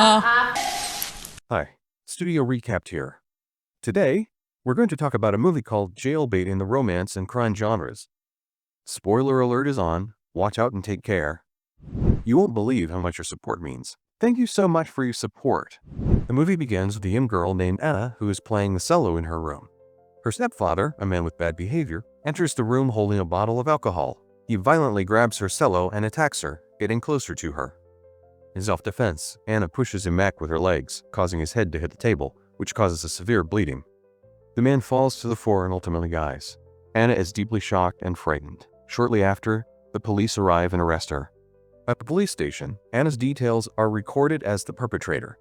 Hi, Studio Recapped here. Today, we're going to talk about a movie called Jailbait in the romance and crime genres. Spoiler alert is on, watch out and take care. You won't believe how much your support means. Thank you so much for your support. The movie begins with a young girl named Anna who is playing the cello in her room. Her stepfather, a man with bad behavior, enters the room holding a bottle of alcohol. He violently grabs her cello and attacks her, getting closer to her. In self-defense, Anna pushes him back with her legs, causing his head to hit the table, which causes a severe bleeding. The man falls to the floor and ultimately dies. Anna is deeply shocked and frightened. Shortly after, the police arrive and arrest her. At the police station, Anna's details are recorded as the perpetrator.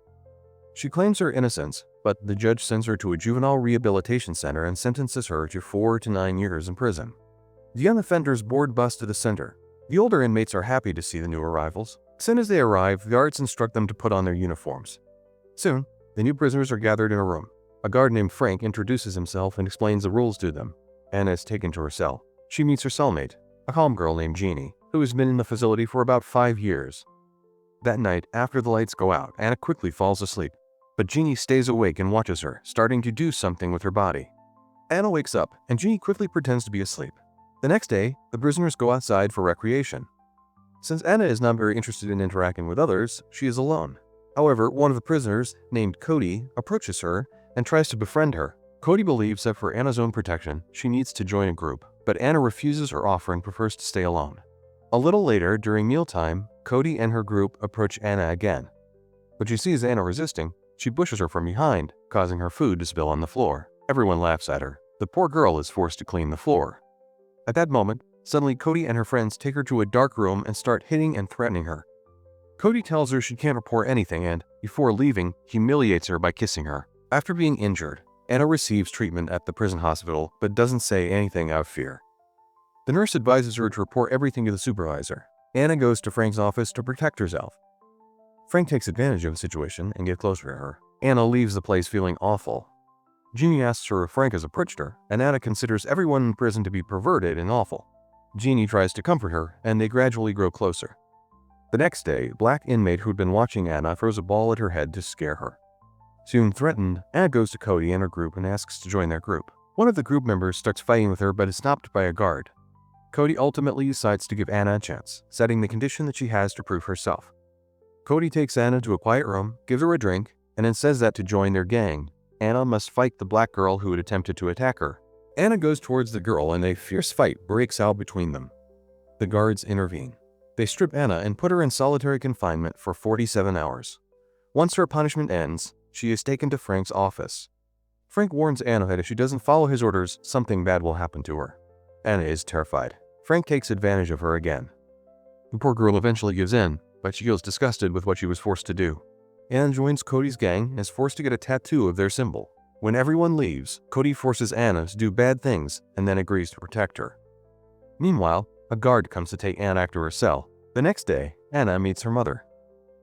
She claims her innocence, but the judge sends her to a juvenile rehabilitation center and sentences her to 4 to 9 years in prison. The young offenders board bus to the center. The older inmates are happy to see the new arrivals. As soon as they arrive, the guards instruct them to put on their uniforms. Soon, the new prisoners are gathered in a room. A guard named Frank introduces himself and explains the rules to them. Anna is taken to her cell. She meets her cellmate, a calm girl named Jeannie, who has been in the facility for about 5 years. That night, after the lights go out, Anna quickly falls asleep. But Jeannie stays awake and watches her, starting to do something with her body. Anna wakes up, and Jeannie quickly pretends to be asleep. The next day, the prisoners go outside for recreation. Since Anna is not very interested in interacting with others, she is alone. However, one of the prisoners, named Cody, approaches her and tries to befriend her. Cody believes that for Anna's own protection, she needs to join a group, but Anna refuses her offer and prefers to stay alone. A little later, during mealtime, Cody and her group approach Anna again. When she sees Anna resisting, she pushes her from behind, causing her food to spill on the floor. Everyone laughs at her. The poor girl is forced to clean the floor. At that moment, suddenly Cody and her friends take her to a dark room and start hitting and threatening her. Cody tells her she can't report anything and, before leaving, humiliates her by kissing her. After being injured, Anna receives treatment at the prison hospital but doesn't say anything out of fear. The nurse advises her to report everything to the supervisor. Anna goes to Frank's office to protect herself. Frank takes advantage of the situation and gets closer to her. Anna leaves the place feeling awful. Jeannie asks her if Frank has approached her, and Anna considers everyone in prison to be perverted and awful. Jeannie tries to comfort her, and they gradually grow closer. The next day, a black inmate who'd been watching Anna throws a ball at her head to scare her. Soon threatened, Anna goes to Cody and her group and asks to join their group. One of the group members starts fighting with her but is stopped by a guard. Cody ultimately decides to give Anna a chance, setting the condition that she has to prove herself. Cody takes Anna to a quiet room, gives her a drink, and then says that to join their gang, Anna must fight the black girl who had attempted to attack her. Anna goes towards the girl and a fierce fight breaks out between them. The guards intervene. They strip Anna and put her in solitary confinement for 47 hours. Once her punishment ends, she is taken to Frank's office. Frank warns Anna that if she doesn't follow his orders, something bad will happen to her. Anna is terrified. Frank takes advantage of her again. The poor girl eventually gives in, but she feels disgusted with what she was forced to do. Anna joins Cody's gang and is forced to get a tattoo of their symbol. When everyone leaves, Cody forces Anna to do bad things and then agrees to protect her. Meanwhile, a guard comes to take Anna to her cell. The next day, Anna meets her mother.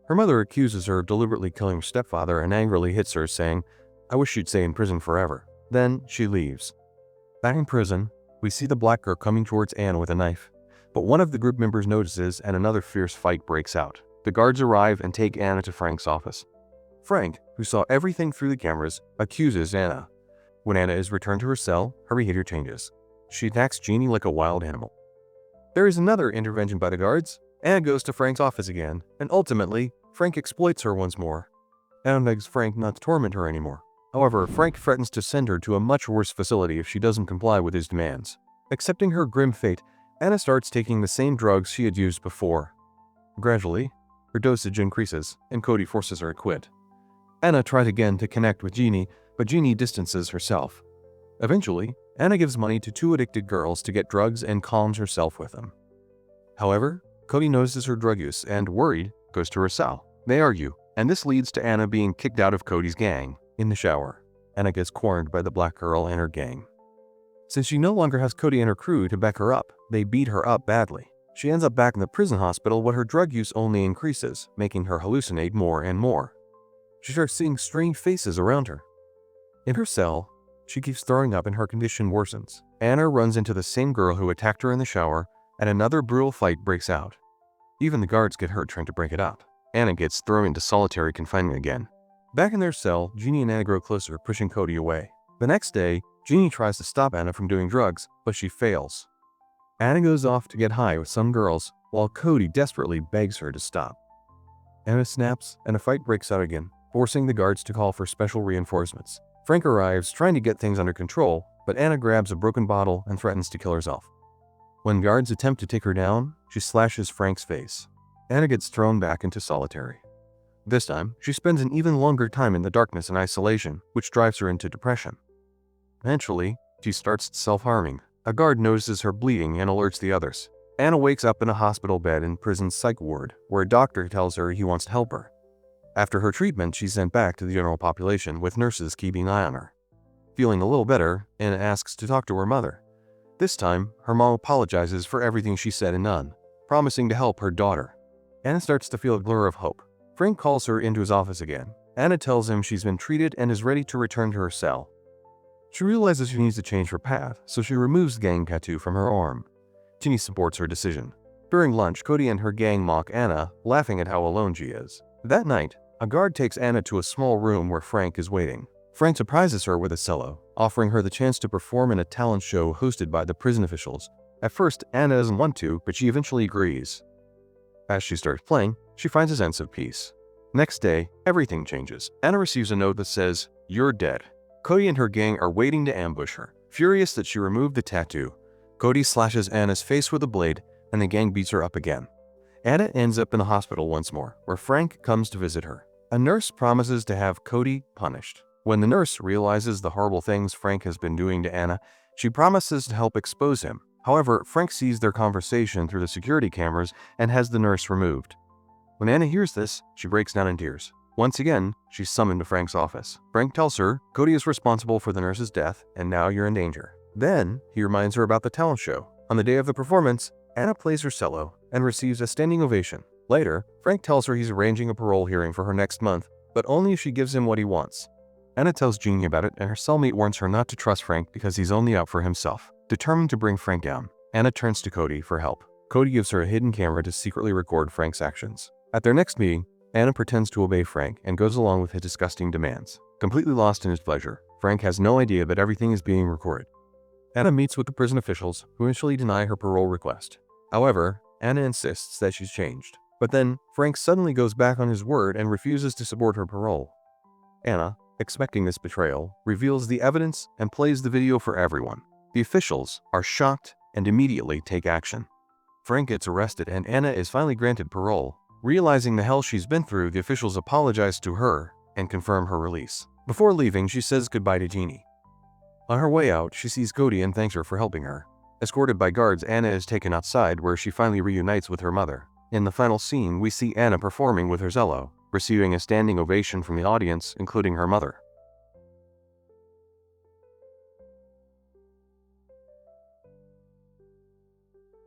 Her mother accuses her of deliberately killing her stepfather and angrily hits her, saying, "I wish you'd stay in prison forever." Then she leaves. Back in prison, we see the black girl coming towards Anna with a knife, but one of the group members notices and another fierce fight breaks out. The guards arrive and take Anna to Frank's office. Frank, who saw everything through the cameras, accuses Anna. When Anna is returned to her cell, her behavior changes. She attacks Jeannie like a wild animal. There is another intervention by the guards. Anna goes to Frank's office again, and ultimately, Frank exploits her once more. Anna begs Frank not to torment her anymore. However, Frank threatens to send her to a much worse facility if she doesn't comply with his demands. Accepting her grim fate, Anna starts taking the same drugs she had used before. Gradually, her dosage increases, and Cody forces her to quit. Anna tries again to connect with Jeannie, but Jeannie distances herself. Eventually, Anna gives money to 2 addicted girls to get drugs and calms herself with them. However, Cody notices her drug use and, worried, goes to her cell. They argue, and this leads to Anna being kicked out of Cody's gang. In the shower, Anna gets cornered by the black girl and her gang. Since she no longer has Cody and her crew to back her up, they beat her up badly. She ends up back in the prison hospital where her drug use only increases, making her hallucinate more and more. She starts seeing strange faces around her. In her cell, she keeps throwing up and her condition worsens. Anna runs into the same girl who attacked her in the shower, and another brutal fight breaks out. Even the guards get hurt trying to break it up. Anna gets thrown into solitary confinement again. Back in their cell, Jeannie and Anna grow closer, pushing Cody away. The next day, Jeannie tries to stop Anna from doing drugs, but she fails. Anna goes off to get high with some girls, while Cody desperately begs her to stop. Anna snaps, and a fight breaks out again, forcing the guards to call for special reinforcements. Frank arrives, trying to get things under control, but Anna grabs a broken bottle and threatens to kill herself. When guards attempt to take her down, she slashes Frank's face. Anna gets thrown back into solitary. This time, she spends an even longer time in the darkness and isolation, which drives her into depression. Eventually, she starts self-harming. A guard notices her bleeding and alerts the others. Anna wakes up in a hospital bed in prison's psych ward, where a doctor tells her he wants to help her. After her treatment, she's sent back to the general population with nurses keeping an eye on her. Feeling a little better, Anna asks to talk to her mother. This time, her mom apologizes for everything she said and done, promising to help her daughter. Anna starts to feel a glimmer of hope. Frank calls her into his office again. Anna tells him she's been treated and is ready to return to her cell. She realizes she needs to change her path, so she removes the gang tattoo from her arm. Ginny supports her decision. During lunch, Cody and her gang mock Anna, laughing at how alone she is. That night, a guard takes Anna to a small room where Frank is waiting. Frank surprises her with a cello, offering her the chance to perform in a talent show hosted by the prison officials. At first, Anna doesn't want to, but she eventually agrees. As she starts playing, she finds a sense of peace. Next day, everything changes. Anna receives a note that says, "You're dead." Cody and her gang are waiting to ambush her. Furious that she removed the tattoo, Cody slashes Anna's face with a blade, and the gang beats her up again. Anna ends up in the hospital once more, where Frank comes to visit her. A nurse promises to have Cody punished. When the nurse realizes the horrible things Frank has been doing to Anna, she promises to help expose him. However, Frank sees their conversation through the security cameras and has the nurse removed. When Anna hears this, she breaks down in tears. Once again, she's summoned to Frank's office. Frank tells her, Cody is responsible for the nurse's death, and now you're in danger. Then, he reminds her about the talent show. On the day of the performance, Anna plays her cello and receives a standing ovation. Later, Frank tells her he's arranging a parole hearing for her next month, but only if she gives him what he wants. Anna tells Jeannie about it, and her cellmate warns her not to trust Frank because he's only out for himself. Determined to bring Frank down, Anna turns to Cody for help. Cody gives her a hidden camera to secretly record Frank's actions. At their next meeting, Anna pretends to obey Frank and goes along with his disgusting demands. Completely lost in his pleasure, Frank has no idea that everything is being recorded. Anna meets with the prison officials, who initially deny her parole request. However, Anna insists that she's changed. But then, Frank suddenly goes back on his word and refuses to support her parole. Anna, expecting this betrayal, reveals the evidence and plays the video for everyone. The officials are shocked and immediately take action. Frank gets arrested and Anna is finally granted parole. Realizing the hell she's been through, the officials apologize to her and confirm her release. Before leaving, she says goodbye to Jeannie. On her way out, she sees Cody and thanks her for helping her. Escorted by guards, Anna is taken outside where she finally reunites with her mother. In the final scene, we see Anna performing with her cello, receiving a standing ovation from the audience, including her mother.